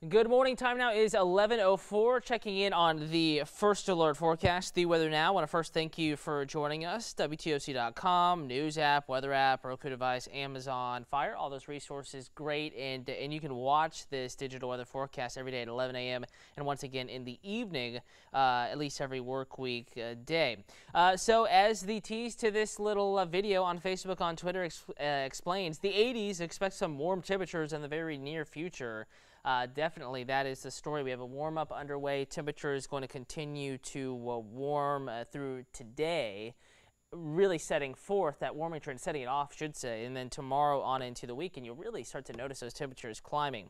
Good morning. Time now is 11:04. Checking in on the first alert forecast, the weather now. I want to first thank you for joining us. wtoc.com, news app, weather app, Roku device, Amazon Fire, all those resources great. And you can watch this digital weather forecast every day at 11 a.m. and once again in the evening, at least every work week day. So as the tease to this little video on Facebook, on Twitter explains, the 80s expect some warm temperatures in the very near future. Definitely, that is the story. We have a warm-up underway. Temperature is going to continue to warm through today, really setting forth that warming trend, setting it off, should say, and then tomorrow on into the weekend, you'll really start to notice those temperatures climbing.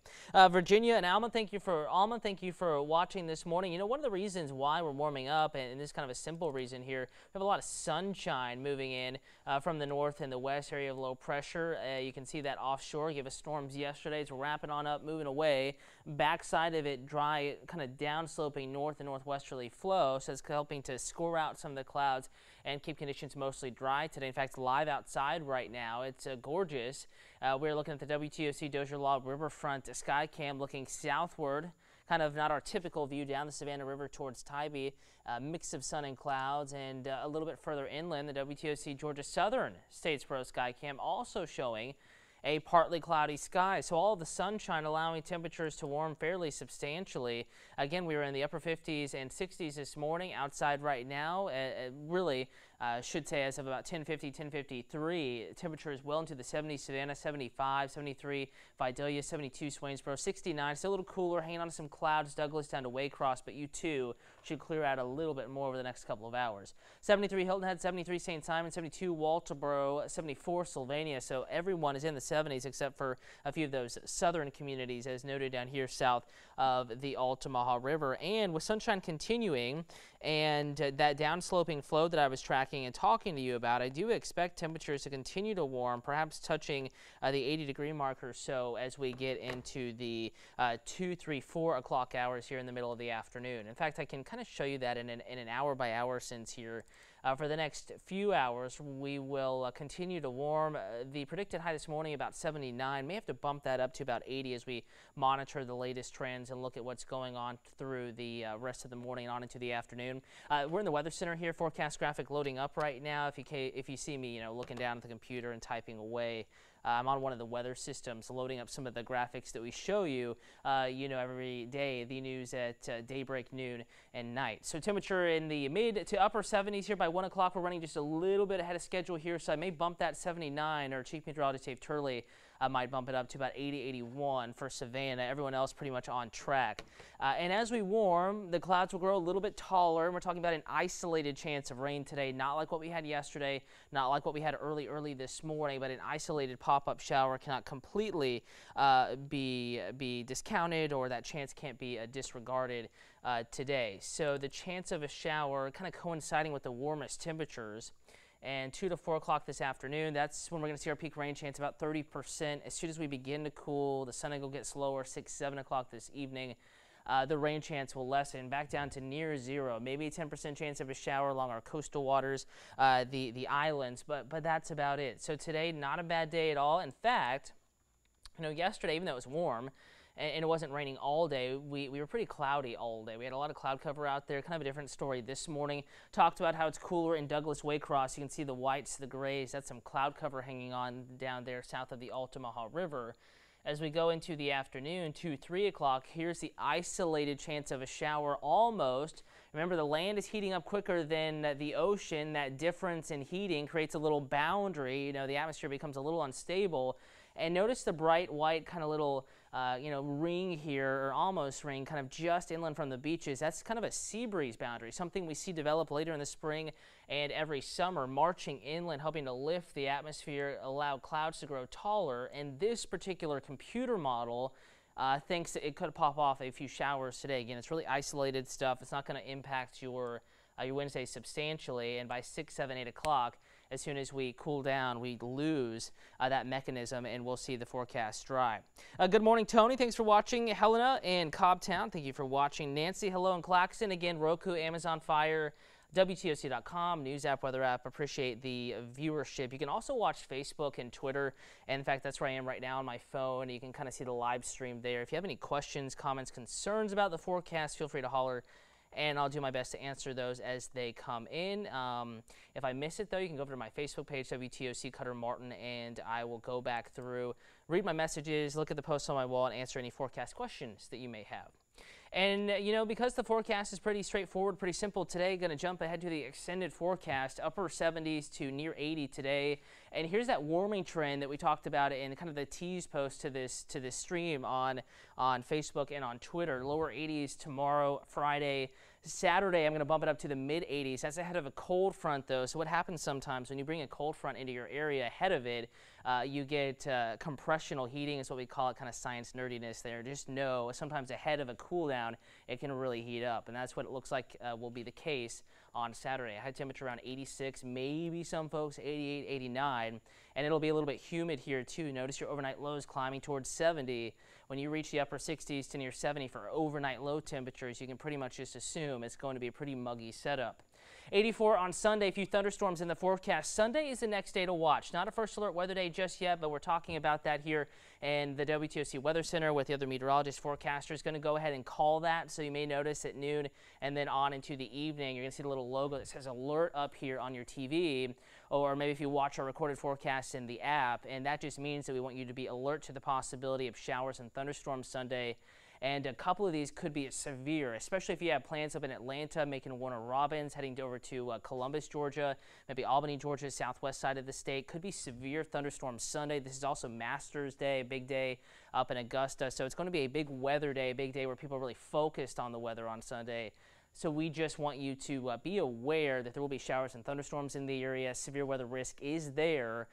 Virginia and Alma, thank you for watching this morning. You know, one of the reasons why we're warming up, and this is kind of a simple reason here, we have a lot of sunshine moving in from the north and the west area of low pressure. You can see that offshore gave us storms yesterday. It's wrapping on up, moving away. Backside of it, dry, kind of downsloping north and northwesterly flow, so it's helping to score out some of the clouds and keep conditions mostly dry today. In fact, live outside right now, it's gorgeous. We're looking at the WTOC Dozier Law Riverfront sky cam looking southward, kind of not our typical view down the Savannah River towards Tybee, mix of sun and clouds, and a little bit further inland, the WTOC Georgia Southern States Pro sky cam also showing a partly cloudy sky. So all of the sunshine allowing temperatures to warm fairly substantially. Again, we were in the upper 50s and 60s this morning. Outside right now, really should say as of about 10:50, 10:53, temperatures well into the 70s. Savannah 75, 73, Vidalia 72, Swainsboro 69. Still a little cooler, hanging on to some clouds. Douglas down to Waycross, but you too should clear out a little bit more over the next couple of hours. 73 Hilton Head, 73 St. Simon, 72 Walterboro, 74 Sylvania. So everyone is in the 70s except for a few of those southern communities, as noted down here south of the Altamaha River. And with sunshine continuing and that downsloping flow that I was tracking and talking to you about, I do expect temperatures to continue to warm, perhaps touching the 80-degree mark or so as we get into the 2, 3, 4 o'clock hours here in the middle of the afternoon. In fact, I can kind of show you that in an hour-by-hour sense here. For the next few hours, we will continue to warm. The predicted high this morning about 79. May have to bump that up to about 80 as we monitor the latest trends and look at what's going on through the rest of the morning and on into the afternoon. We're in the Weather Center here. Forecast graphic loading up right now. If you see me, looking down at the computer and typing away. I'm on one of the weather systems, loading up some of the graphics that we show you, every day, the news at daybreak, noon, and night. So temperature in the mid to upper 70s here by 1 o'clock. We're running just a little bit ahead of schedule here, so I may bump that 79, or Chief Meteorologist Dave Turley might bump it up to about 80, 81 for Savannah. Everyone else pretty much on track. And as we warm, the clouds will grow a little bit taller. And we're talking about an isolated chance of rain today, not like what we had yesterday, not like what we had early this morning, but an isolated pop-up shower cannot completely be discounted, or that chance can't be disregarded today. So the chance of a shower kind of coinciding with the warmest temperatures. And 2 to 4 o'clock this afternoon, that's when we're going to see our peak rain chance, about 30%. As soon as we begin to cool, the sun will get slower, 6, 7 o'clock this evening. The rain chance will lessen back down to near zero, maybe a 10% chance of a shower along our coastal waters, the islands, but that's about it. So today, not a bad day at all. In fact, yesterday, even though it was warm, and it wasn't raining all day, we were pretty cloudy all day. We had a lot of cloud cover out there. Kind of a different story this morning. Talked about how it's cooler in Douglas Waycross. You can see the whites, the grays. That's some cloud cover hanging on down there south of the Altamaha River. As we go into the afternoon, 2, 3 o'clock, here's the isolated chance of a shower almost. Remember, the land is heating up quicker than the ocean. That difference in heating creates a little boundary. The atmosphere becomes a little unstable. And notice the bright white kind of little, ring here, or almost ring, kind of just inland from the beaches. That's kind of a sea breeze boundary, something we see develop later in the spring and every summer, marching inland, helping to lift the atmosphere, allow clouds to grow taller. And this particular computer model thinks that it could pop off a few showers today. Again, it's really isolated stuff. It's not going to impact your Wednesday substantially, and by 6, 7, 8 o'clock, as soon as we cool down, we lose that mechanism, and we'll see the forecast dry. Good morning, Tony. Thanks for watching. Helena in Cobbtown, thank you for watching. Nancy, hello in Claxton. Again, Roku, Amazon Fire, wtoc.com, news app, weather app. Appreciate the viewership. You can also watch Facebook and Twitter. And in fact, that's where I am right now on my phone. You can kind of see the live stream there. If you have any questions, comments, concerns about the forecast, feel free to holler, and I'll do my best to answer those as they come in. If I miss it, though, you can go over to my Facebook page, WTOC Cutter Martin, and I will go back through, read my messages, look at the posts on my wall, and answer any forecast questions that you may have. And, you know, because the forecast is pretty straightforward, pretty simple today, going to jump ahead to the extended forecast, upper 70s to near 80 today. And here's that warming trend that we talked about in kind of the tease post to this stream on Facebook and on Twitter. Lower 80s tomorrow, Friday. Saturday, I'm going to bump it up to the mid 80s. That's ahead of a cold front, though. So what happens sometimes when you bring a cold front into your area ahead of it, you get compressional heating is what we call it, kind of science nerdiness there. Just know sometimes ahead of a cool down, it can really heat up. And that's what it looks like will be the case on Saturday. High temperature around 86, maybe some folks 88, 89. And it'll be a little bit humid here, too. Notice your overnight lows climbing towards 70. When you reach the upper 60s to near 70 for overnight low temperatures, you can pretty much just assume it's going to be a pretty muggy setup. 84 on Sunday, a few thunderstorms in the forecast. Sunday is the next day to watch. Not a first alert weather day just yet, but we're talking about that here in the WTOC Weather Center with the other meteorologist forecasters. Going to go ahead and call that, so you may notice at noon and then on into the evening, you're going to see the little logo that says alert up here on your TV, or maybe if you watch our recorded forecast in the app, and that just means that we want you to be alert to the possibility of showers and thunderstorms Sunday. And a couple of these could be severe, especially if you have plans up in Atlanta, making Warner Robins, heading over to Columbus, Georgia, maybe Albany, Georgia, southwest side of the state. Could be severe thunderstorms Sunday. This is also Masters Day, a big day up in Augusta. So it's going to be a big weather day, a big day where people are really focused on the weather on Sunday. So we just want you to be aware that there will be showers and thunderstorms in the area. Severe weather risk is there.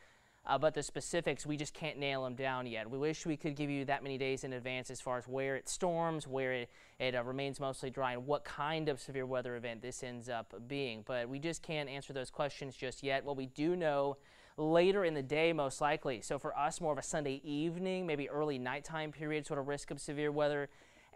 But the specifics, we just can't nail them down yet. We wish we could give you that many days in advance as far as where it storms, where it remains mostly dry, and what kind of severe weather event this ends up being. But we just can't answer those questions just yet. What we do know, later in the day most likely. So for us, more of a Sunday evening, maybe early nighttime period, sort of risk of severe weather.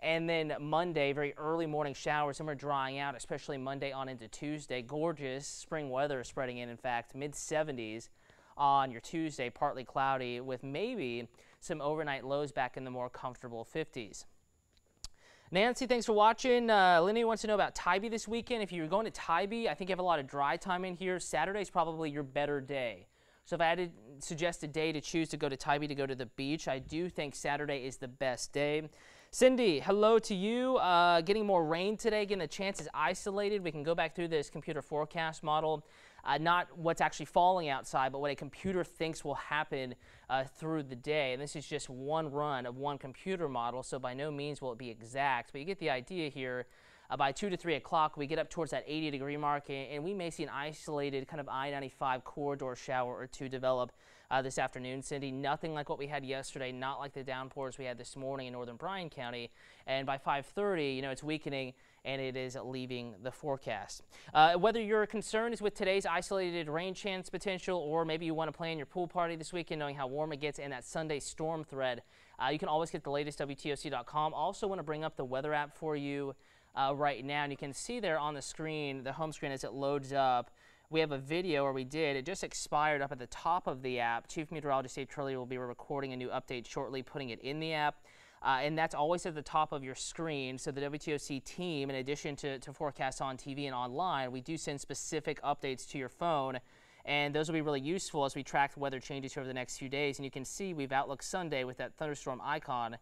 And then Monday, very early morning showers, and we're drying out, especially Monday on into Tuesday. Gorgeous spring weather spreading in fact, mid-70s. On your Tuesday, partly cloudy with maybe some overnight lows back in the more comfortable 50s. Nancy, thanks for watching. Lenny wants to know about Tybee this weekend. If you're going to Tybee, I think you have a lot of dry time in here. Saturday's probably your better day. So if I had to suggest a day to choose to go to Tybee, to go to the beach, I do think Saturday is the best day. Cindy, hello to you. Getting more rain today. Again, the chance is isolated. We can go back through this computer forecast model. Not what's actually falling outside, but what a computer thinks will happen through the day. And this is just one run of one computer model, so by no means will it be exact. But you get the idea here. By 2 to 3 o'clock, we get up towards that 80-degree mark, and we may see an isolated kind of I-95 corridor shower or two develop this afternoon, Cindy. Nothing like what we had yesterday, not like the downpours we had this morning in northern Bryan County. And by 5:30, you know, it's weakening, and it is leaving the forecast. Whether your concern is with today's isolated rain chance potential, or maybe you want to plan your pool party this weekend knowing how warm it gets and that Sunday storm thread, you can always get the latest WTOC.com. Also want to bring up the weather app for you right now, and you can see there on the screen, the home screen as it loads up. We have a video where it just expired up at the top of the app. Chief Meteorologist Dave Turley will be recording a new update shortly, putting it in the app. And that's always at the top of your screen. So the WTOC team, in addition to forecasts on TV and online, we do send specific updates to your phone. And those will be really useful as we track weather changes over the next few days. And you can see we've Outlook Sunday with that thunderstorm icon,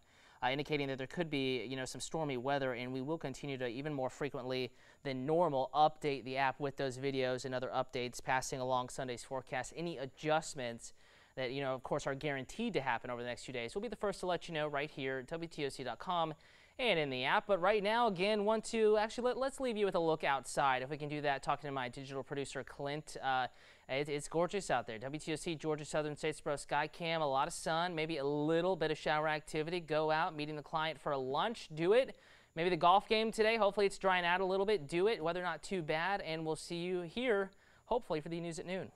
indicating that there could be, you know, some stormy weather, and we will continue to, even more frequently than normal, update the app with those videos and other updates, passing along Sunday's forecast. Any adjustments that, you know, of course, are guaranteed to happen over the next few days, we'll be the first to let you know right here at WTOC.com and in the app. But right now, again, let's leave you with a look outside. If we can do that, talking to my digital producer, Clint. It's gorgeous out there. WTOC, Georgia Southern Statesboro Skycam, a lot of sun, maybe a little bit of shower activity. Go out, meeting the client for a lunch, do it. Maybe the golf game today, hopefully it's drying out a little bit, do it. Weather not too bad, and we'll see you here, hopefully, for the news at noon.